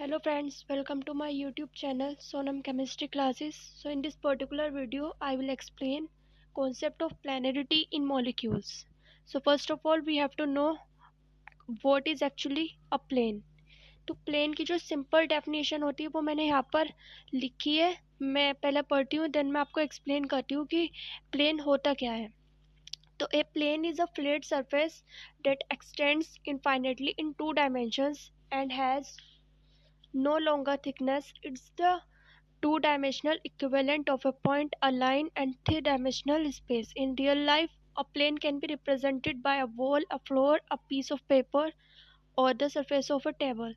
Hello friends, welcome to my YouTube channel Sonam Chemistry Classes. So in this particular video I will explain concept of planarity in molecules. So first of all we have to know what is actually a plane. तो plane की जो simple definition होती है वो मैंने यहाँ पर लिखी है। मैं पहले पढ़ती हूँ देन मैं आपको एक्सप्लेन करती हूँ कि प्लेन होता क्या है। तो a plane is a flat surface that extends infinitely in two dimensions and has no longer thickness. It's the two-dimensional equivalent of a point, a line, and three-dimensional space. In real life, a plane can be represented by a wall, a floor, a piece of paper, or the surface of a table.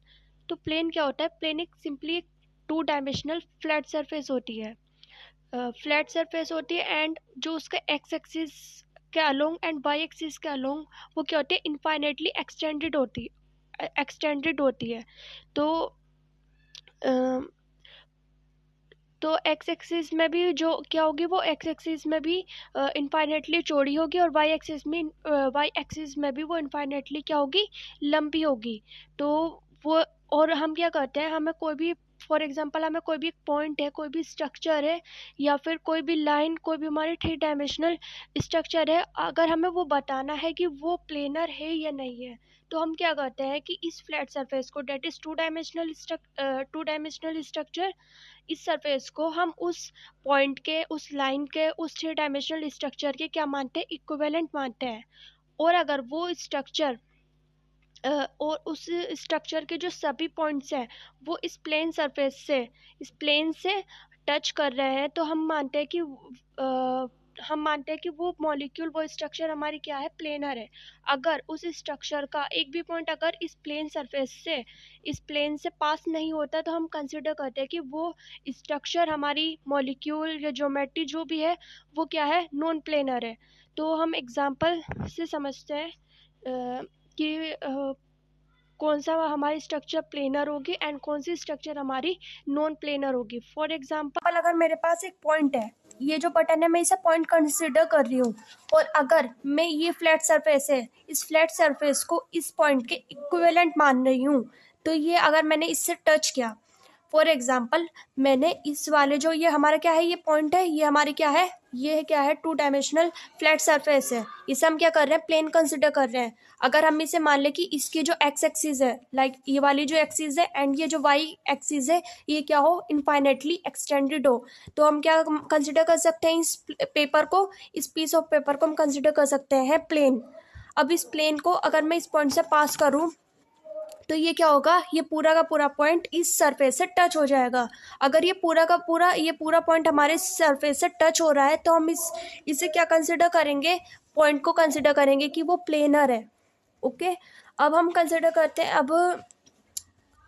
तो plane क्या होता है? Plane एक simply एक two dimensional flat surface होती है। Flat surface होती है एंड जो उसका एक्स एक्सिस के अलोंग एंड वाई एक्सिस के अलोंग वो क्या होती है? इनफाइनेटली एक्सटेंडेड होती है। तो तो एक्स एक्सिस में भी जो क्या होगी वो एक्स एक्सिस में भी इनफाइनेटली चौड़ी होगी और वाई एक्सिस में भी वो इनफाइनेटली क्या होगी? लंबी होगी। तो वो और हम क्या करते हैं, हमें कोई भी फॉर एग्जांपल हमें कोई भी पॉइंट है, कोई भी स्ट्रक्चर है या फिर कोई भी लाइन, कोई भी हमारी थ्री डायमेंशनल स्ट्रक्चर है, अगर हमें वो बताना है कि वो प्लेनर है या नहीं है तो हम क्या करते हैं कि इस फ्लैट सरफेस को that is two dimensional structure, इस सरफेस को हम उस पॉइंट के, उस लाइन के, उस थ्री डायमेंशनल स्ट्रक्चर के क्या मानते हैं? इक्विवेलेंट मानते हैं। और अगर वो स्ट्रक्चर और उस स्ट्रक्चर के जो सभी पॉइंट्स हैं वो इस प्लेन सरफेस से, इस प्लेन से टच कर रहे हैं तो हम मानते हैं कि वो मॉलिक्यूल, वो स्ट्रक्चर हमारी क्या है? प्लेनर है। अगर उस स्ट्रक्चर का एक भी पॉइंट अगर इस प्लेन सरफेस से, इस प्लेन से पास नहीं होता तो हम कंसिडर करते हैं कि वो स्ट्रक्चर, हमारी मॉलिक्यूल या ज्योमेट्री जो भी है वो क्या है? नॉन प्लेनर है। तो हम एग्जांपल से समझते हैं कि कौन सा हमारी स्ट्रक्चर प्लेनर होगी एंड कौन सी स्ट्रक्चर हमारी नॉन प्लेनर होगी। फॉर एग्जांपल अगर मेरे पास एक पॉइंट है, ये जो बटन है मैं इसे पॉइंट कंसिडर कर रही हूँ, और अगर मैं ये फ्लैट सरफेस है, इस फ्लैट सरफेस को इस पॉइंट के इक्विवेलेंट मान रही हूँ, तो ये अगर मैंने इससे टच किया, फॉर एग्जाम्पल मैंने इस वाले जो ये हमारा क्या है, ये पॉइंट है, ये हमारी क्या है, ये क्या है? टू डायमेंशनल फ्लैट सरफेस है। इसे हम क्या कर रहे हैं? प्लेन कंसिडर कर रहे हैं। अगर हम इसे मान ले कि इसकी जो एक्स एक्सिस है, लाइक ये वाली जो एक्सिस है एंड ये जो वाई एक्सिस है, ये क्या हो? इनफाइनेटली एक्सटेंडेड हो, तो हम क्या कंसिडर कर सकते हैं? इस पेपर को, इस पीस ऑफ पेपर को हम कंसिडर कर सकते हैं प्लेन। अब इस प्लेन को अगर मैं इस पॉइंट से पास करूं तो ये क्या होगा? ये पूरा का पूरा पॉइंट इस सरफेस से टच हो जाएगा। अगर ये पूरा का पूरा, ये पूरा पॉइंट हमारे सरफेस से टच हो रहा है तो हम इसे क्या कंसिडर करेंगे? पॉइंट को कंसिडर करेंगे कि वो प्लेनर है। ओके, अब हम कंसिडर करते हैं,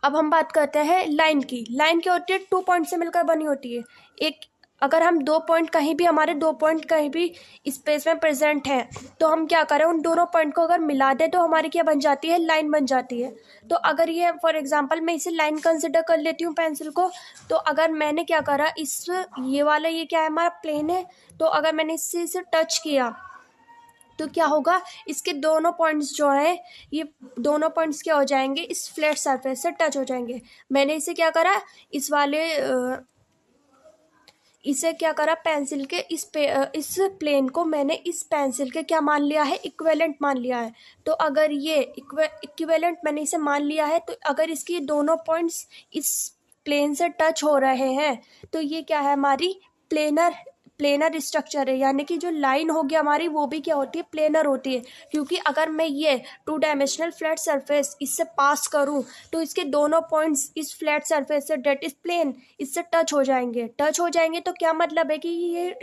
अब हम बात करते हैं लाइन की। लाइन क्या होती है? टू पॉइंट से मिलकर बनी होती है। एक, अगर हम दो पॉइंट कहीं भी, हमारे दो पॉइंट कहीं भी स्पेस में प्रेजेंट हैं तो हम क्या करें? उन दोनों पॉइंट को अगर मिला दें तो हमारी क्या बन जाती है? लाइन बन जाती है। तो अगर ये फॉर एग्जांपल मैं इसे लाइन कंसिडर कर लेती हूँ पेंसिल को, तो अगर मैंने क्या करा, ये वाला, ये क्या है? हमारा प्लेन है। तो अगर मैंने इससे इसे टच किया तो क्या होगा? इसके दोनों पॉइंट्स जो हैं, ये दोनों पॉइंट्स क्या हो जाएंगे? इस फ्लैट सरफेस से टच हो जाएंगे। मैंने इसे क्या करा? इसे क्या करा? पेंसिल के इस प्लेन को मैंने इस पेंसिल के क्या मान लिया है? इक्विवेलेंट मान लिया है। तो अगर ये इक्विवेलेंट मैंने इसे मान लिया है तो अगर इसकी दोनों पॉइंट्स इस प्लेन से टच हो रहे हैं तो ये क्या है? हमारी प्लेनर स्ट्रक्चर है। यानी कि जो लाइन होगी हमारी वो भी क्या होती है? प्लेनर होती है। क्योंकि अगर मैं ये टू डायमेंशनल फ्लैट सरफेस इससे पास करूं तो इसके दोनों पॉइंट्स इस फ्लैट सरफेस से, डेट इज प्लेन, इससे टच हो जाएंगे। तो क्या मतलब है कि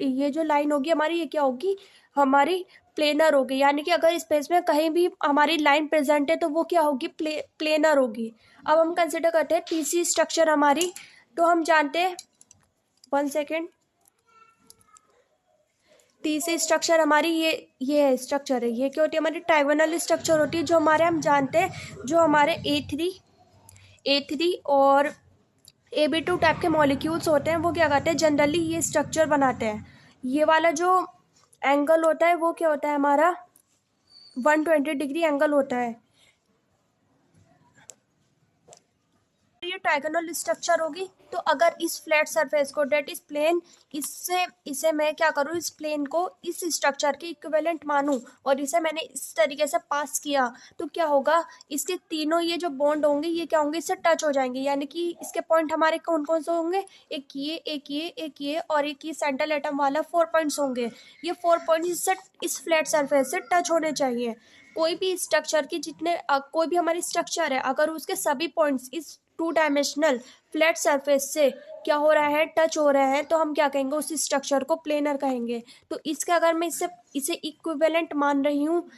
ये जो लाइन होगी हमारी, ये क्या होगी? हमारी प्लेनर होगी। यानी कि अगर स्पेस में कहीं भी हमारी लाइन प्रेजेंट है तो वो क्या होगी? प्लेनर होगी। अब हम कंसिडर करते हैं तीसरी स्ट्रक्चर हमारी। तो हम जानते हैं, 1 सेकेंड, तीसरी स्ट्रक्चर हमारी ये है, स्ट्रक्चर है, ये क्या होती है? हमारी ट्राइगोनल स्ट्रक्चर होती है। जो हमारे, हम जानते हैं, जो हमारे ए थ्री और AB2 टाइप के मॉलिक्यूल्स होते हैं वो क्या करते हैं? जनरली ये स्ट्रक्चर बनाते हैं। ये वाला जो एंगल होता है वो क्या होता है? हमारा 120 डिग्री एंगल होता है। ये डायगोनल स्ट्रक्चर होगी। तो अगर इस फ्लैट सरफेस को डेट इज प्लेन, इसे मैं क्या करूँ, इस प्लेन को इस स्ट्रक्चर के इक्विवेलेंट मानूं और इसे मैंने इस तरीके से पास किया, तो क्या होगा, इसके तीनों ये जो बॉन्ड होंगे ये क्या होंगे, इससे टच हो जाएंगे। यानी कि इसके पॉइंट हमारे कौन कौन से होंगे, एक ये, एक ये, एक ये और एक ये सेंट्रल एटम वाला 4 पॉइंट्स होंगे। ये 4 पॉइंट्स इससे इस फ्लैट सरफेस से टच होने चाहिए। कोई भी स्ट्रक्चर की कोई भी हमारी स्ट्रक्चर है, अगर उसके सभी पॉइंट्स इस 2 डायमेंशनल फ्लैट सरफेस से क्या हो रहा है, टच हो रहे हैं, तो हम क्या कहेंगे, उस स्ट्रक्चर को प्लेनर कहेंगे। तो इसके अगर मैं इसे इक्विवेलेंट मान रही हूँ,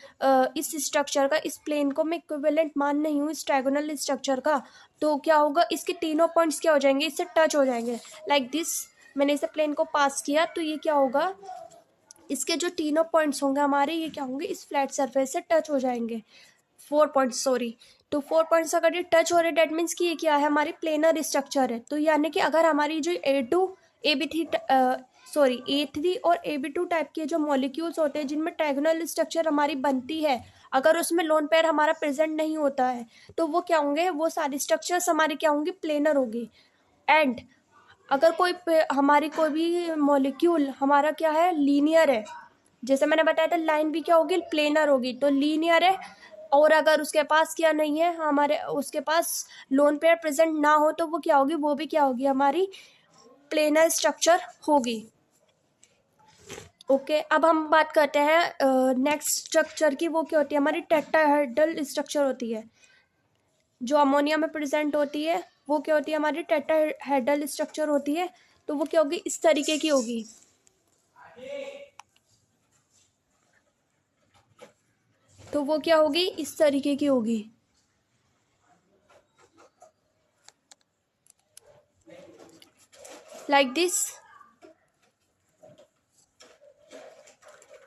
इस स्ट्रक्चर का, इस प्लेन को मैं इक्विवेलेंट मान रही हूँ इस डायगोनल स्ट्रक्चर का, तो क्या होगा, इसके तीनों पॉइंट्स क्या हो जाएंगे, इससे टच हो जाएंगे। लाइक दिस मैंने इसे प्लेन को पास किया, तो ये क्या होगा, इसके जो तीनों पॉइंट्स होंगे हमारे, ये क्या होंगे, इस फ्लैट सरफेस से टच हो जाएंगे। 4 पॉइंट्स, सॉरी। तो 4 पॉइंट्स अगर ये टच हो रहे, डेट मीन्स कि ये क्या है, हमारी प्लेनर स्ट्रक्चर है। तो यानी कि अगर हमारी जो A3 और AB2 टाइप के जो मॉलिक्यूल्स होते हैं जिनमें ट्रायगोनल स्ट्रक्चर हमारी बनती है, अगर उसमें लोन पेयर हमारा प्रेजेंट नहीं होता है, तो वो क्या होंगे, वो सारी स्ट्रक्चर्स हमारी क्या होंगी, प्लेनर होगी। एंड अगर हमारी कोई भी मॉलिक्यूल हमारा क्या है, लीनियर है, जैसे मैंने बताया था लाइन भी क्या होगी, प्लेनर होगी। तो लीनियर है, और अगर उसके पास क्या नहीं है, हमारे उसके पास लोन पेयर प्रेजेंट ना हो, तो वो क्या होगी, वो भी क्या होगी, हमारी प्लेनर स्ट्रक्चर होगी। ओके, अब हम बात करते हैं नेक्स्ट स्ट्रक्चर की। वो क्या होती है, हमारी टेट्राहेड्रल स्ट्रक्चर होती है, जो अमोनिया में प्रेजेंट होती है। वो क्या होती है, हमारी टेट्राहेड्रल स्ट्रक्चर होती है। तो वो क्या होगी, इस तरीके की होगी। तो वो क्या होगी, इस तरीके की होगी। Like this.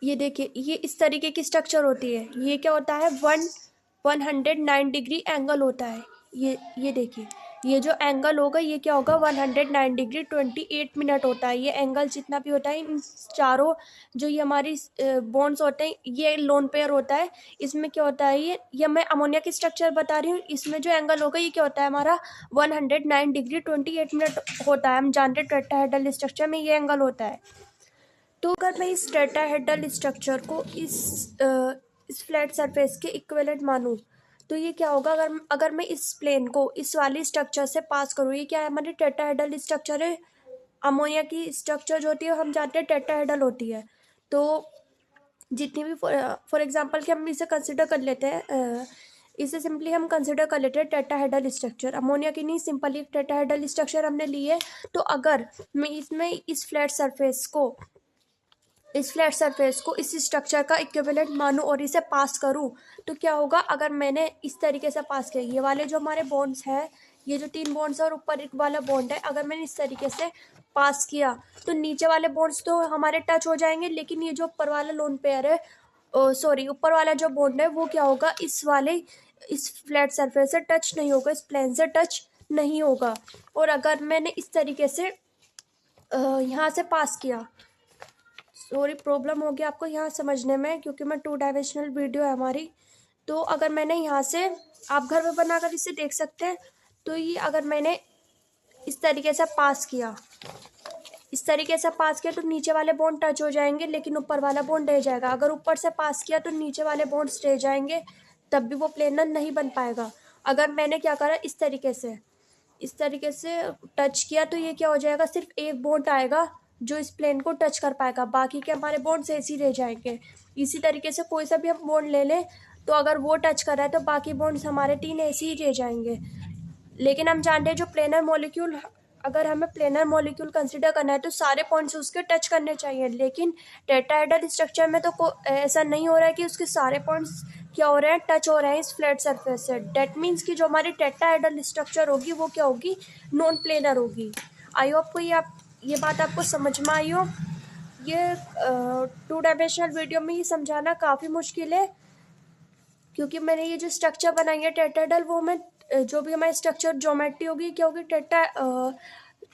ये देखिए, ये इस तरीके की स्ट्रक्चर होती है। ये क्या होता है, 109 डिग्री एंगल होता है। ये देखिए, ये जो एंगल होगा ये क्या होगा, 109 डिग्री 28 मिनट होता है। ये एंगल जितना भी होता है, इन चारों जो ये हमारी बॉन्ड्स होते हैं, ये लोन पेयर होता है। इसमें क्या होता है, ये मैं अमोनिया की स्ट्रक्चर बता रही हूँ। इसमें जो एंगल होगा ये क्या होता है, हमारा 109 डिग्री 28 मिनट होता है। हम जानते हैं टेट्राहेड्रल स्ट्रक्चर में ये एंगल होता है। तो अगर मैं इस टेट्राहेड्रल स्ट्रक्चर को इस फ्लैट सरफेस के इक्विवेलेंट मानूं, तो ये क्या होगा, अगर मैं इस प्लेन को इस वाली स्ट्रक्चर से पास करूँ, ये क्या है, हमारी टेट्राहेड्रल स्ट्रक्चर है। अमोनिया की स्ट्रक्चर जो होती है हम जानते हैं टेट्राहेड्रल होती है। तो जितनी भी फॉर एग्जांपल कि हम इसे कंसिडर कर लेते हैं, इसे सिंपली हम कंसिडर कर लेते हैं टेट्राहेड्रल स्ट्रक्चर। अमोनिया की नहीं, सिंपली टेट्राहेड्रल स्ट्रक्चर हमने ली है। तो अगर मैं इसमें इस फ्लैट सरफेस को इस स्ट्रक्चर का इक्विवेलेंट मानूं और इसे पास करूं, तो क्या होगा, अगर मैंने इस तरीके से पास किया, ये वाले जो हमारे बॉन्ड्स हैं, ये जो 3 बॉन्ड्स है और ऊपर एक वाला बॉन्ड है, अगर मैंने इस तरीके से पास किया, तो नीचे वाले बॉन्ड्स तो हमारे टच हो जाएंगे, लेकिन ये जो ऊपर वाला लोन पेयर है, सॉरी, ऊपर वाला जो बॉन्ड है वो क्या होगा, इस फ्लैट सरफेस से टच नहीं होगा, इस प्लेन से टच नहीं होगा। और अगर मैंने इस तरीके से यहाँ से पास किया, सॉरी प्रॉब्लम हो गया आपको यहाँ समझने में, क्योंकि मैं 2 डायमेंशनल वीडियो है हमारी। तो अगर मैंने यहाँ से, आप घर में बनाकर इसे देख सकते हैं। तो ये अगर मैंने इस तरीके से पास किया, तो नीचे वाले बॉन्ड टच हो जाएंगे, लेकिन ऊपर वाला बॉन्ड रह जाएगा। अगर ऊपर से पास किया तो नीचे वाले बॉन्ड्स रह जाएंगे, तब भी वो प्लेनर नहीं बन पाएगा। अगर मैंने क्या करा, इस तरीके से टच किया, तो ये क्या हो जाएगा, सिर्फ एक बॉन्ड आएगा जो इस प्लेन को टच कर पाएगा, बाकी के हमारे बॉन्ड्स ऐसे ही रह जाएंगे। इसी तरीके से कोई सा भी हम बॉन्ड ले लें, तो अगर वो टच कर रहा है तो बाकी बॉन्ड्स हमारे 3 ऐसे ही रह जाएंगे। लेकिन हम जानते हैं जो प्लेनर मॉलिक्यूल, अगर हमें प्लेनर मॉलिक्यूल कंसिडर करना है तो सारे पॉइंट्स उसके टच करने चाहिए। लेकिन टेट्राहेड्रल स्ट्रक्चर में तो ऐसा नहीं हो रहा है कि उसके सारे पॉइंट्स क्या हो रहे हैं, टच हो रहे हैं इस फ्लैट सरफेस से। डेट मीन्स कि जो हमारी टेट्राहेड्रल स्ट्रक्चर होगी वो क्या होगी, नॉन प्लेनर होगी। आई होप को ये बात आपको समझ में आई हो। ये 2 डायमेंशनल वीडियो में ये समझाना काफ़ी मुश्किल है, क्योंकि मैंने ये जो स्ट्रक्चर बनाई है टेट्राहेड्रल, वो मैं जो भी हमारी स्ट्रक्चर ज्योमेट्री होगी क्या होगी,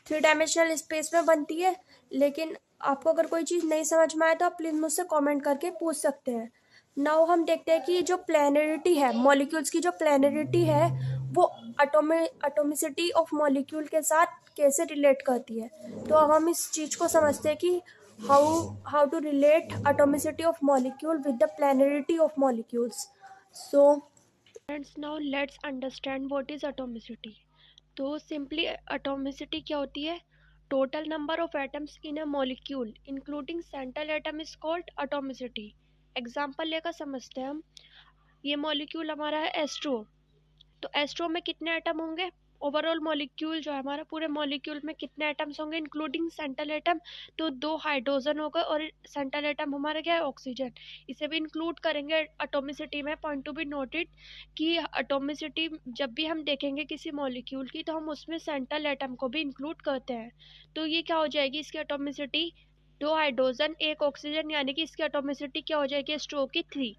3 डायमेंशनल स्पेस में बनती है। लेकिन आपको अगर कोई चीज़ नहीं समझ में आए तो आप प्लीज़ मुझसे कमेंट करके पूछ सकते हैं। नाउ हम देखते हैं कि जो प्लेनरिटी है, मॉलिक्यूल्स की जो प्लेनरिटी है वो एटोमिसिटी ऑफ मॉलिक्यूल के साथ कैसे रिलेट करती है। तो अब हम इस चीज़ को समझते हैं कि how to relate atomicity of molecule with the planarity of molecules. So friends, now let's understand what is atomicity. तो सिंपली एटोमिसिटी क्या होती है? Total number of atoms in a molecule including central atom is called atomicity. Example लेकर समझते हैं हम। ये molecule हमारा है H2O। तो H2O में कितने एटम होंगे? ओवरऑल मॉलिक्यूल जो है हमारा, पूरे मॉलिक्यूल में कितने एटम्स होंगे इंक्लूडिंग सेंट्रल एटम? तो 2 हाइड्रोजन होगा और सेंट्रल एटम हमारा क्या है? ऑक्सीजन। इसे भी इंक्लूड करेंगे एटोमिसिटी में। पॉइंट टू बी नोटेड कि एटोमिसिटी जब भी हम देखेंगे किसी मॉलिक्यूल की, तो हम उसमें सेंट्रल एटम को भी इंक्लूड करते हैं। तो ये क्या हो जाएगी इसकी एटोमिसिटी? 2 हाइड्रोजन 1 ऑक्सीजन, यानी कि इसकी एटोमिसिटी क्या हो जाएगी H2O की? 3।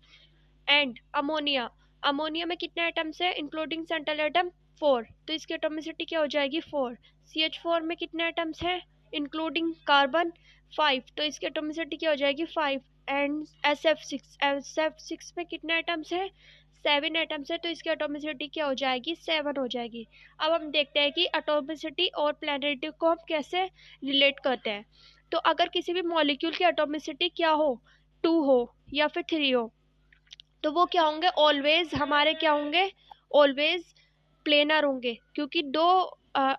एंड अमोनिया, अमोनिया में कितने एटम्स है इंक्लूडिंग सेंट्रल एटम? 4। तो इसकी एटोमिसिटी क्या हो जाएगी? 4। CH4 में कितने एटम्स हैं इंक्लूडिंग कार्बन? 5। तो इसकी एटोमिसिटी क्या हो जाएगी? 5। एंड SF6 में कितने एटम्स हैं? 7 एटम्स है। तो इसकी एटोमिसिटी क्या हो जाएगी? 7 हो जाएगी। अब हम देखते हैं कि एटोमिसिटी और प्लैनेरिटी को हम कैसे रिलेट करते हैं। तो अगर किसी भी मॉलिक्यूल की एटोमिसिटी क्या हो? 2 हो या फिर 3 हो, तो वो क्या होंगे? ऑलवेज हमारे क्या होंगे? ऑलवेज प्लेनर होंगे, क्योंकि दो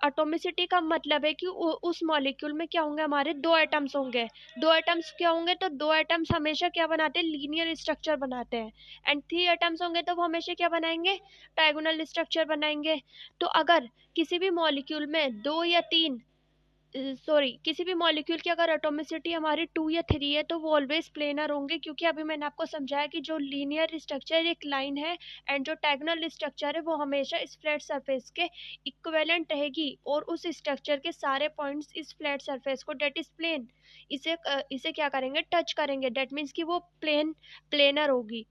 एटोमिसिटी का मतलब है कि उस मॉलिक्यूल में क्या होंगे? हमारे 2 एटम्स होंगे। 2 एटम्स क्या होंगे? तो 2 एटम्स हमेशा क्या बनाते हैं? लीनियर स्ट्रक्चर बनाते हैं। एंड 3 एटम्स होंगे तो वो हमेशा क्या बनाएंगे? डायगोनल स्ट्रक्चर बनाएंगे। तो अगर किसी भी मॉलिक्यूल में 2 या 3 किसी भी मॉलिक्यूल की अगर एटोमिसिटी हमारी 2 या 3 है, तो वो ऑलवेज प्लेनर होंगे, क्योंकि अभी मैंने आपको समझाया कि जो लीनियर स्ट्रक्चर एक लाइन है एंड जो डायगोनल स्ट्रक्चर है वो हमेशा इस फ्लैट सरफेस के इक्विवेलेंट रहेगी, और उस स्ट्रक्चर के सारे पॉइंट्स इस फ्लैट सरफेस को, डेट इज प्लेन, इसे क्या करेंगे? टच करेंगे। डेट मीन्स कि वो प्लेनर होगी।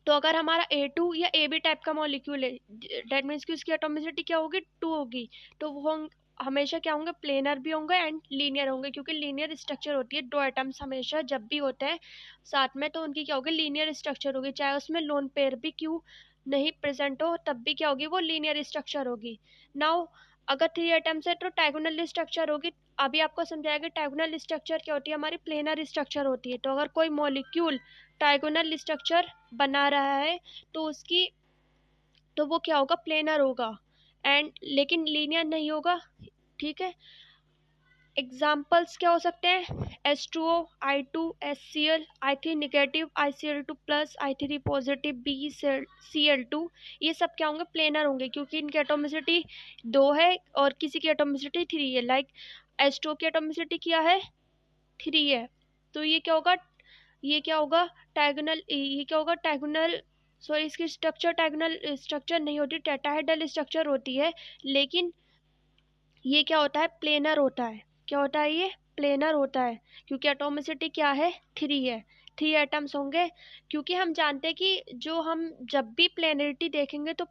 तो अगर हमारा A2 या AB टाइप का मॉलिक्यूल है, डेट मीन्स कि उसकी एटोमिसिटी क्या होगी? 2 होगी। तो वो हमेशा क्या होंगे? प्लेनर भी होंगे एंड लीनियर होंगे, क्योंकि लीनियर स्ट्रक्चर होती है। 2 एटम्स हमेशा जब भी होते हैं साथ में, तो उनकी क्या होगी? लीनियर स्ट्रक्चर होगी। चाहे उसमें लोन पेयर भी क्यों नहीं प्रेजेंट हो, तब भी क्या होगी? वो लीनियर स्ट्रक्चर होगी। नाउ अगर 3 एटम्स है तो डायगोनल स्ट्रक्चर होगी। अभी आपको समझाया कि डायगोनल स्ट्रक्चर क्या होती है? हमारी प्लेनर स्ट्रक्चर होती है। तो अगर कोई मॉलिक्यूल डायगोनल स्ट्रक्चर बना रहा है, तो उसकी तो वो क्या होगा? प्लेनर होगा। एंड लेकिन लीनियर नहीं होगा। ठीक है। एग्जाम्पल्स क्या हो सकते हैं? H2O, I2, HCl, I3 negative, ICl2 plus, I3 positive, BCl2। ये सब क्या होंगे? प्लेनर होंगे, क्योंकि इनकी एटोमिसिटी 2 है और किसी की एटोमिसिटी 3 है। लाइक H2O की एटोमिसिटी क्या है? 3 है। तो ये क्या होगा? ये क्या होगा? डायगोनल। ये क्या होगा? डायगोनल। सॉरी, इसकी स्ट्रक्चर डायगोनल स्ट्रक्चर नहीं होती, टेट्राहेड्रल स्ट्रक्चर होती है। लेकिन ये क्या होता है? प्लेनर होता है। क्या होता है? ये प्लेनर होता है, क्योंकि एटोमिसिटी क्या है? 3 है। 3 एटम्स होंगे। क्योंकि हम जानते हैं कि जो हम जब भी प्लेनरिटी देखेंगे, तो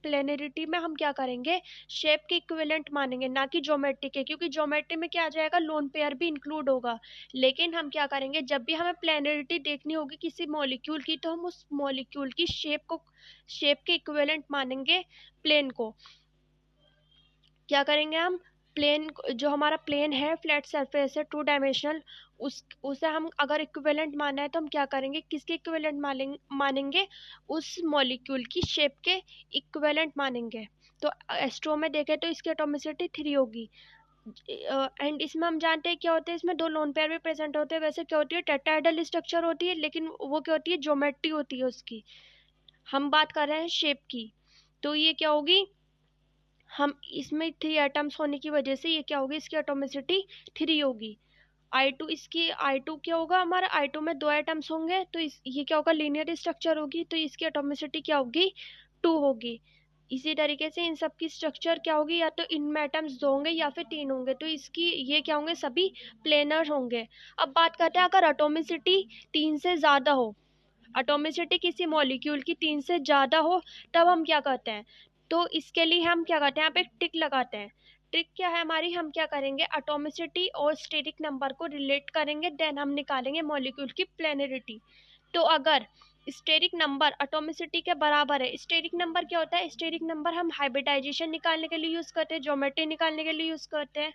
प्लेनरिटी में हम क्या करेंगे? शेप के इक्विवेलेंट मानेंगे, ना कि ज्योमेट्री के, क्योंकि ज्योमेट्री में क्या आ जाएगा? लोन पेयर भी इंक्लूड होगा। लेकिन हम क्या करेंगे? जब भी हमें प्लेनरिटी देखनी होगी किसी मॉलिक्यूल की, तो हम उस मॉलिक्यूल की शेप के इक्विवेलेंट मानेंगे प्लेन को। क्या करेंगे हम? प्लेन, जो हमारा प्लेन है, फ्लैट सरफेस है, 2 डायमेंशनल, उसे हम अगर इक्विवेलेंट माना है, तो हम क्या करेंगे? किसके इक्विवेलेंट मानेंगे? उस मॉलिक्यूल की शेप के इक्विवेलेंट मानेंगे। तो H2O में देखें तो इसकी एटोमिसिटी 3 होगी। एंड इसमें हम जानते हैं क्या होता है? इसमें 2 लोन पेयर भी प्रेजेंट होते हैं। वैसे क्या होती है? टेट्राहेड्रल स्ट्रक्चर होती है, लेकिन वो क्या होती है? ज्योमेट्री होती है उसकी। हम बात कर रहे हैं शेप की। तो ये क्या होगी? हम इसमें 3 एटम्स होने की वजह से ये क्या होगी? इसकी एटोमिसिटी 3 होगी। I2 क्या होगा? हमारा I2 में 2 एटम्स होंगे, तो ये क्या होगा? लीनियर स्ट्रक्चर होगी, तो इसकी एटोमिसिटी क्या होगी? 2 होगी। इसी तरीके से इन सब की स्ट्रक्चर क्या होगी? या तो इनमें एटम्स 2 होंगे या फिर 3 होंगे, तो इसकी ये क्या होंगे? सभी प्लेनर होंगे। अब बात करते हैं अगर एटोमिसिटी 3 से ज़्यादा हो, एटोमिसिटी किसी मॉलिक्यूल की 3 से ज़्यादा हो, तब हम क्या करते हैं? तो इसके लिए हम क्या करते हैं? यहाँ पे एक टिक लगाते हैं। ट्रिक क्या है हमारी? हम क्या करेंगे? एटोमिसिटी और स्टेरिक नंबर को रिलेट करेंगे, देन हम निकालेंगे मॉलिक्यूल की प्लेनरिटी। तो अगर स्टेरिक नंबर एटॉमिसिटी के बराबर है। स्टेरिक नंबर क्या होता है? स्टेरिक नंबर हम हाइब्रिडाइजेशन निकालने के लिए यूज़ करते हैं, ज्योमेट्री निकालने के लिए यूज़ करते हैं।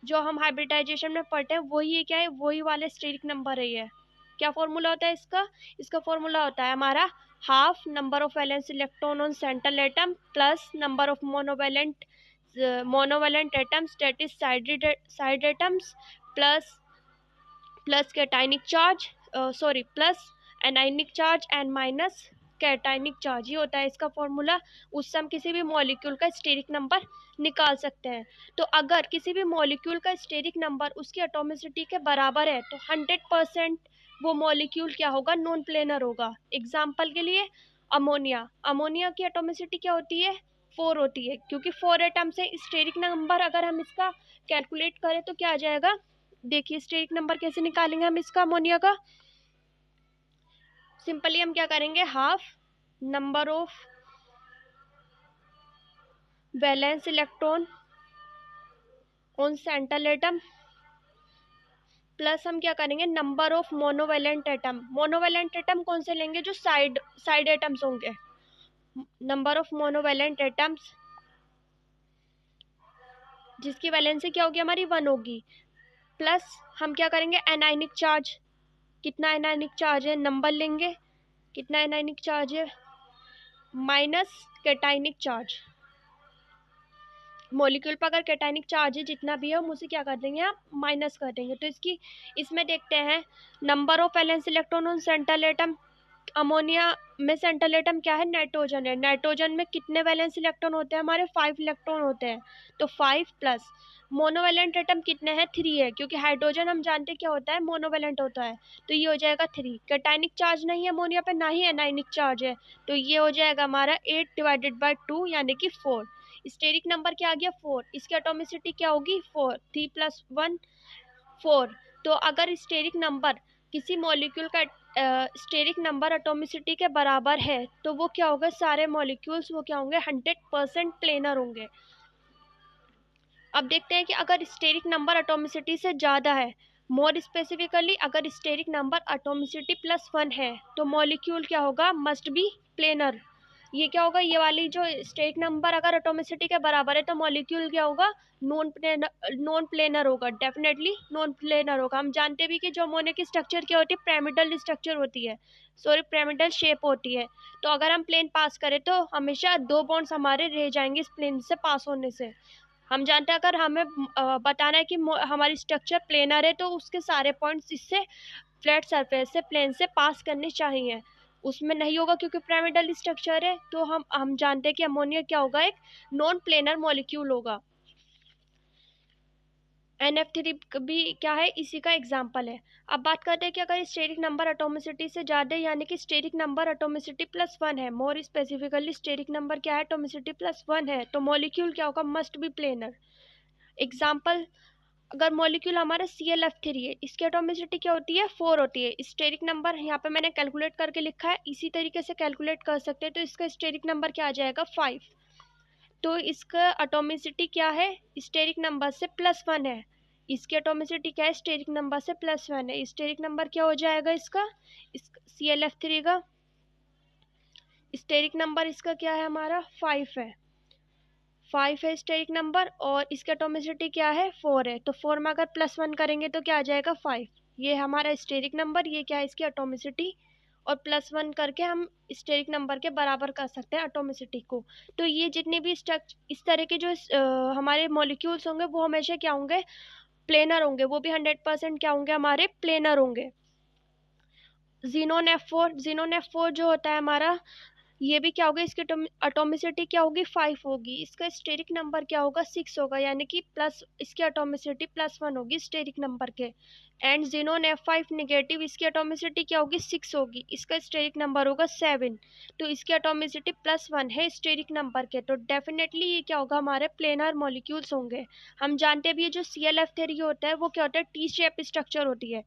जो हम हाइब्रिडाइजेशन में पढ़ते हैं वही क्या है, वही वाला स्टेरिक नंबर है ये। क्या फॉर्मूला होता है इसका? इसका फॉर्मूला होता है हमारा half number of valence electron on central atom plus number of monovalent atoms that is side atoms plus cationic charge plus anionic charge and minus cationic charge. ये होता है इसका फॉर्मूला। उससे हम किसी भी मॉलिक्यूल का स्टेरिक नंबर निकाल सकते हैं। तो अगर किसी भी मॉलिक्यूल का स्टेरिक नंबर उसकी एटॉमिसिटी के बराबर है तो 100% वो मॉलिक्यूल क्या होगा? नॉन प्लेनर होगा। एग्जाम्पल के लिए अमोनिया की एटॉमिसिटी क्या होती है? 4 होती है, क्योंकि 4 एटम से स्टेरिक नंबर अगर हम इसका कैलकुलेट करें तो क्या आ जाएगा? देखिए स्टेरिक नंबर कैसे निकालेंगे हम इसका अमोनिया का। सिंपली हम क्या करेंगे, half number of valence electron on central atom plus हम क्या करेंगे, number of monovalent atom. Monovalent atom कौन से लेंगे? जो साइड एटम्स होंगे। नंबर ऑफ मोनोवैलेंट एटम्स जिसकी वैलेंसी क्या होगी हमारी? 1 होगी। प्लस हम क्या करेंगे, एनाइनिक चार्ज। कितना एनाइनिक चार्ज है? नंबर लेंगे कितना एनाइनिक चार्ज है, माइनस कैटाइनिक चार्ज। मॉलिक्यूल पर अगर कैटाइनिक चार्ज है जितना भी है हम उसे क्या कर देंगे, आप माइनस कर देंगे। तो इसमें देखते हैं number of valence electron on central atom. Ammonia में सेंट्रल एटम क्या है? नाइट्रोजन है। नाइट्रोजन में कितने वैलेंस इलेक्ट्रॉन होते हैं हमारे? 5 इलेक्ट्रॉन होते हैं। तो 5 प्लस मोनोवैलेंट एटम कितने हैं? 3 है, क्योंकि हाइड्रोजन हम जानते हैं क्या होता है? मोनोवैलेंट होता है। तो ये हो जाएगा 3। कैटाइनिक चार्ज नहीं है अमोनिया पे, ना ही एनाइनिक चार्ज है, तो ये हो जाएगा हमारा 8/2 यानी कि 4। स्टेरिक नंबर क्या आ गया? 4। इसकी एटॉमिसिटी क्या होगी? 4। 3 + 1 4। तो अगर स्टेरिक नंबर किसी मॉलिक्यूल का स्टेरिक नंबर एटॉमिसिटी के बराबर है तो वो क्या होगा? सारे मॉलिक्यूल्स वो क्या होंगे? 100% प्लेनर होंगे। अब देखते हैं कि अगर स्टेरिक नंबर एटॉमिसिटी से ज़्यादा है, मोर स्पेसिफिकली अगर स्टेरिक नंबर एटॉमिसिटी +1 है तो मॉलिक्यूल क्या होगा? Must be planar. ये क्या होगा? ये वाली जो स्टेरिक नंबर अगर एटॉमिसिटी के बराबर है तो मॉलिक्यूल क्या होगा? नॉन प्लेनर होगा। डेफिनेटली नॉन प्लेनर होगा। हम जानते भी कि जो अमोनिया की स्ट्रक्चर क्या होती है? पिरामिडल स्ट्रक्चर होती है, पिरामिडल शेप होती है। तो अगर हम प्लेन पास करें तो हमेशा 2 बॉन्ड्स हमारे रह जाएंगे इस प्लेन से पास होने से। हम जानते हैं अगर हमें बताना है कि हमारी स्ट्रक्चर प्लेनर है तो उसके सारे पॉइंट्स इससे फ्लैट सरफेस से प्लेन से पास करने चाहिए। उसमें नहीं होगा क्योंकि पिरामिडल स्ट्रक्चर है। तो हम जानते हैं कि अमोनिया क्या होगा? एक नॉन प्लेनर मॉलिक्यूल होगा। NF3 भी क्या है? इसी का एग्जाम्पल है। अब बात करते हैं कि अगर स्टेरिक नंबर एटॉमिसिटी से ज़्यादा यानी कि स्टेरिक नंबर एटॉमिसिटी +1 है, मोर स्पेसिफिकली स्टेरिक नंबर क्या है? एटॉमिसिटी +1 है, तो मॉलिक्यूल क्या होगा? Must be planar. एग्जाम्पल, अगर मॉलिक्यूल हमारा ClF3 है, इसकी एटॉमिसिटी क्या होती है? 4 होती है। स्टेरिक नंबर यहाँ पे मैंने कैलकुलेट करके लिखा है, इसी तरीके से कैलकुलेट कर सकते हैं। तो इसका स्टेरिक नंबर क्या आ जाएगा? 5। तो इसका एटॉमिसिटी क्या है? स्टेरिक नंबर से +1 है। इसकी एटॉमिसिटी क्या है? स्टेरिक नंबर से +1 है। स्टेरिक नंबर क्या हो जाएगा इसका? ClF3 का स्टेरिक नंबर इसका क्या है हमारा? 5 है। 5 है स्टेरिक नंबर और इसका एटॉमिसिटी क्या है? 4 है। तो 4 में अगर +1 करेंगे तो क्या आ जाएगा? 5। ये हमारा स्टेरिक नंबर, ये क्या है? इसकी एटॉमिसिटी। और +1 करके हम स्टेरिक नंबर के बराबर कर सकते हैं एटॉमिसिटी को। तो ये जितने भी इस तरह के जो हमारे मॉलिक्यूल्स होंगे वो हमेशा क्या होंगे? प्लेनर होंगे। वो भी 100% क्या होंगे? हमारे प्लेनर होंगे। जीनोन F4 जो होता है हमारा, ये भी क्या होगा? इसकी एटॉमिसिटी क्या होगी? 5 होगी। इसका स्टेरिक नंबर क्या होगा? 6 होगा, यानी कि प्लस इसकी एटॉमिसिटी +1 होगी स्टेरिक नंबर के। एंड जीनोन F5 नेगेटिव, इसकी एटॉमिसिटी क्या होगी? 6 होगी। इसका स्टेरिक नंबर होगा 7। तो इसकी एटॉमिसिटी +1 है स्टेरिक नंबर के। तो डेफिनेटली ये क्या होगा? हमारे प्लेनर मॉलिक्यूल्स होंगे। हम जानते भी ये जो ClF3 होता है वो क्या होता है? T शेप स्ट्रक्चर होती है।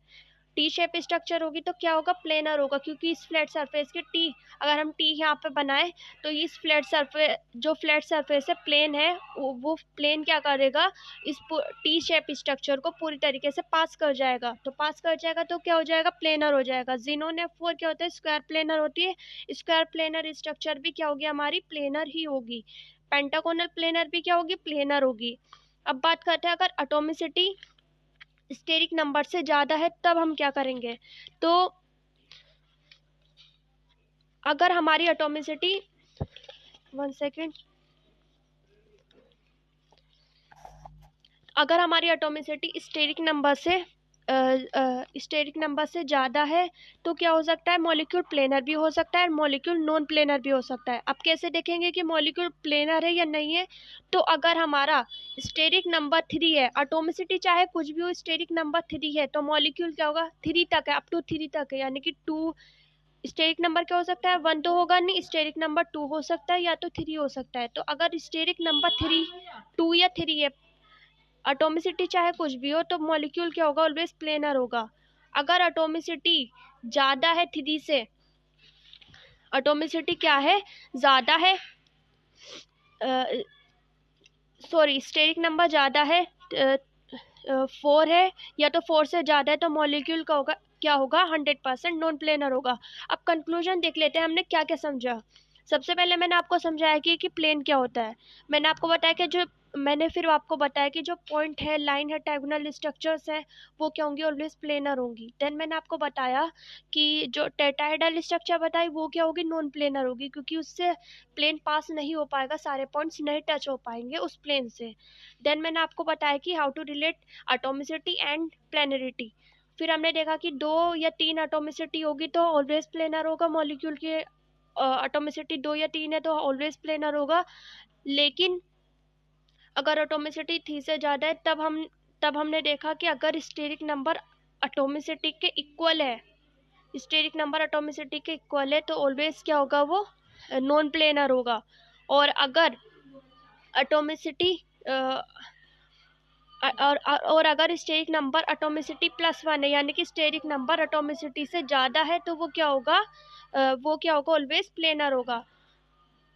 टी शेप स्ट्रक्चर होगी तो क्या होगा, प्लेनर होगा, क्योंकि इस फ्लैट सरफेस के टी, अगर हम टी यहाँ पे बनाए तो इस फ्लैट सरफेस, जो फ्लैट सरफेस है प्लेन है, वो प्लेन क्या करेगा, इस टी शेप स्ट्रक्चर को पूरी तरीके से पास कर जाएगा। तो पास कर जाएगा तो क्या हो जाएगा, प्लेनर हो जाएगा। ज़ीनोन F4 क्या होता है, स्क्वायर प्लेनर होती है। स्क्वायर प्लेनर स्ट्रक्चर भी क्या होगी, हमारी प्लेनर ही होगी। पेंटागोनल प्लेनर भी क्या होगी, प्लेनर होगी। अब बात करते हैं अगर एटॉमिसिटी स्टेरिक नंबर से ज़्यादा है तब हम क्या करेंगे। तो अगर हमारी एटॉमिसिटी, 1 सेकेंड, अगर हमारी एटॉमिसिटी स्टेरिक नंबर से ज़्यादा है तो क्या हो सकता है, मॉलिक्यूल प्लेनर भी हो सकता है, मॉलिक्यूल नॉन प्लेनर भी हो सकता है। अब कैसे देखेंगे कि मॉलिक्यूल प्लेनर है या नहीं है। तो अगर हमारा स्टेरिक नंबर 3 है, एटॉमिसिटी चाहे कुछ भी हो, स्टेरिक नंबर 3 है, तो मॉलिक्यूल क्या होगा, 3 तक है, अप टू 3 तक है, यानी कि 2। स्टेरिक नंबर क्या हो सकता है, 1 तो होगा नहीं, स्टेरिक नंबर 2 हो सकता है या तो 3 हो सकता है। तो अगर स्टेरिक नंबर 3, 2 या 3 है, एटॉमिसिटी चाहे कुछ भी हो, तो मॉलिक्यूल क्या होगा, ऑलवेज प्लेनर होगा। अगर एटॉमिसिटी ज़्यादा है 3 से, एटॉमिसिटी क्या है, ज़्यादा है, सॉरी, स्टेरिक नंबर ज़्यादा है, 4 है या तो 4 से ज़्यादा है, तो मॉलिक्यूल का होगा, क्या होगा, 100% नॉन प्लेनर होगा। अब कंक्लूजन देख लेते हैं हमने क्या क्या समझा। सबसे पहले मैंने आपको समझाया कि प्लेन क्या होता है। मैंने आपको बताया कि फिर आपको बताया कि जो पॉइंट है, लाइन है, डायगोनल स्ट्रक्चर्स हैं, वो क्या होंगी, ऑलवेज प्लेनर होंगी। देन मैंने आपको बताया कि जो टेट्राहेड्रल स्ट्रक्चर बताई वो क्या होगी, नॉन प्लेनर होगी, क्योंकि उससे प्लेन पास नहीं हो पाएगा, सारे पॉइंट्स नहीं टच हो पाएंगे उस प्लेन से। देन मैंने आपको बताया कि how to relate atomicity and planarity. फिर हमने देखा कि 2 या 3 एटॉमिसिटी होगी तो ऑलवेज प्लेनर होगा, मॉलिक्यूल के एटॉमिसिटी 2 या 3 है तो ऑलवेज प्लेनर होगा। लेकिन अगर एटॉमिसिटी 3 से ज़्यादा है तब हमने देखा कि अगर स्टेरिक नंबर एटॉमिसिटी के इक्वल है, स्टेरिक नंबर एटॉमिसिटी के इक्वल है, तो ऑलवेज क्या होगा, वो नॉन प्लेनर होगा। और अगर एटॉमिसिटी और अगर स्टेरिक नंबर एटॉमिसिटी +1 है, यानी कि स्टेरिक नंबर एटॉमिसिटी से ज़्यादा है, तो वो क्या होगा, ऑलवेज प्लेनर होगा।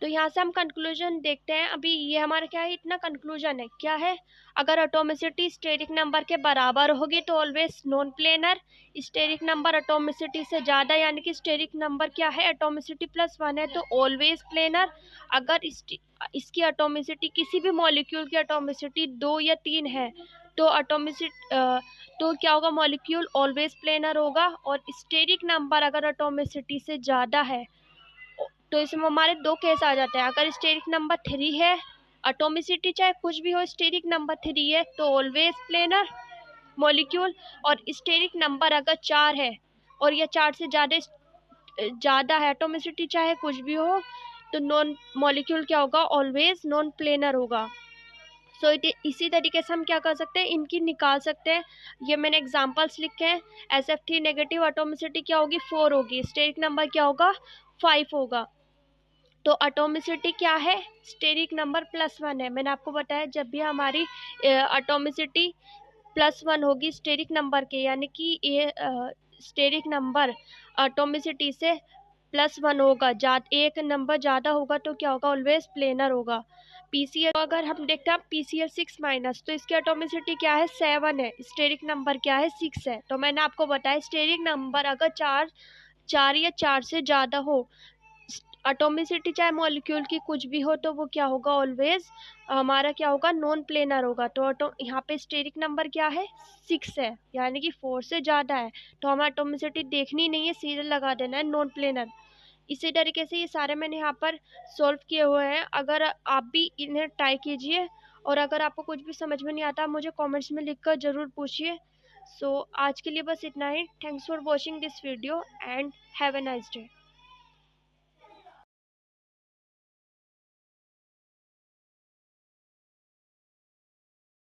तो यहाँ से हम कंक्लूजन देखते हैं। अभी ये हमारा क्या है, इतना कंक्लूजन है, क्या है, अगर एटॉमिसिटी स्टेरिक नंबर के बराबर होगी तो always non planar. Steric number atomicity से ज़्यादा, यानी कि स्टेरिक नंबर क्या है, एटॉमिसिटी +1 है, तो ऑलवेज प्लेनर। अगर इसकी एटॉमिसिटी, किसी भी मॉलिक्यूल की एटॉमिसिटी 2 या 3 है, तो तो क्या होगा, मॉलिक्यूल ऑलवेज प्लेनर होगा। और स्टेरिक नंबर अगर एटॉमिसिटी से ज़्यादा है तो इसमें हमारे 2 केस आ जाते हैं। अगर स्टेरिक नंबर 3 है, एटॉमिसिटी चाहे कुछ भी हो, स्टेरिक नंबर 3 है, तो ऑलवेज प्लेनर मॉलिक्यूल। और स्टेरिक नंबर अगर 4 है और यह 4 से ज़्यादा है, एटॉमिसिटी चाहे कुछ भी हो, तो नॉन मॉलिक्यूल क्या होगा, ऑलवेज नॉन प्लेनर होगा। सो इसी तरीके से हम क्या कर सकते हैं, इनकी निकाल सकते हैं। ये मैंने एग्जांपल्स लिखे हैं। SF3 नेगेटिव एटॉमिसिटी क्या होगी, 4 होगी, स्टेरिक नंबर क्या होगा, 5 होगा। तो एटॉमिसिटी क्या है, स्टेरिक नंबर +1 है। मैंने आपको बताया जब भी हमारी एटॉमिसिटी +1 होगी स्टेरिक नंबर के, यानी कि ये स्टेरिक नंबर एटॉमिसिटी से +1 होगा, एक नंबर ज़्यादा होगा, तो क्या होगा, ऑलवेज प्लेनर होगा। PCl अगर हम देखते हैं PCl6- तो इसकी एटॉमिसिटी क्या है, 7 है, स्टेरिक नंबर क्या है, 6 है। तो मैंने आपको बताया स्टेरिक नंबर अगर 4 या 4 से ज़्यादा हो, एटॉमिसिटी चाहे मॉलिक्यूल की कुछ भी हो, तो वो क्या होगा, ऑलवेज हमारा क्या होगा, नॉन प्लेनर होगा। तो यहाँ पे स्टेरिक नंबर क्या है, 6 है, यानी कि 4 से ज़्यादा है, तो हमें एटॉमिसिटी देखनी नहीं है, सीधे लगा देना है नॉन प्लेनर। इसी तरीके से ये सारे मैंने यहाँ पर सॉल्व किए हुए हैं। अगर आप भी इन्हें ट्राई कीजिए, और अगर आपको कुछ भी समझ में नहीं आता, मुझे कमेंट्स में लिखकर ज़रूर पूछिए। सो आज के लिए बस इतना ही। Thanks for watching this video and have a nice day.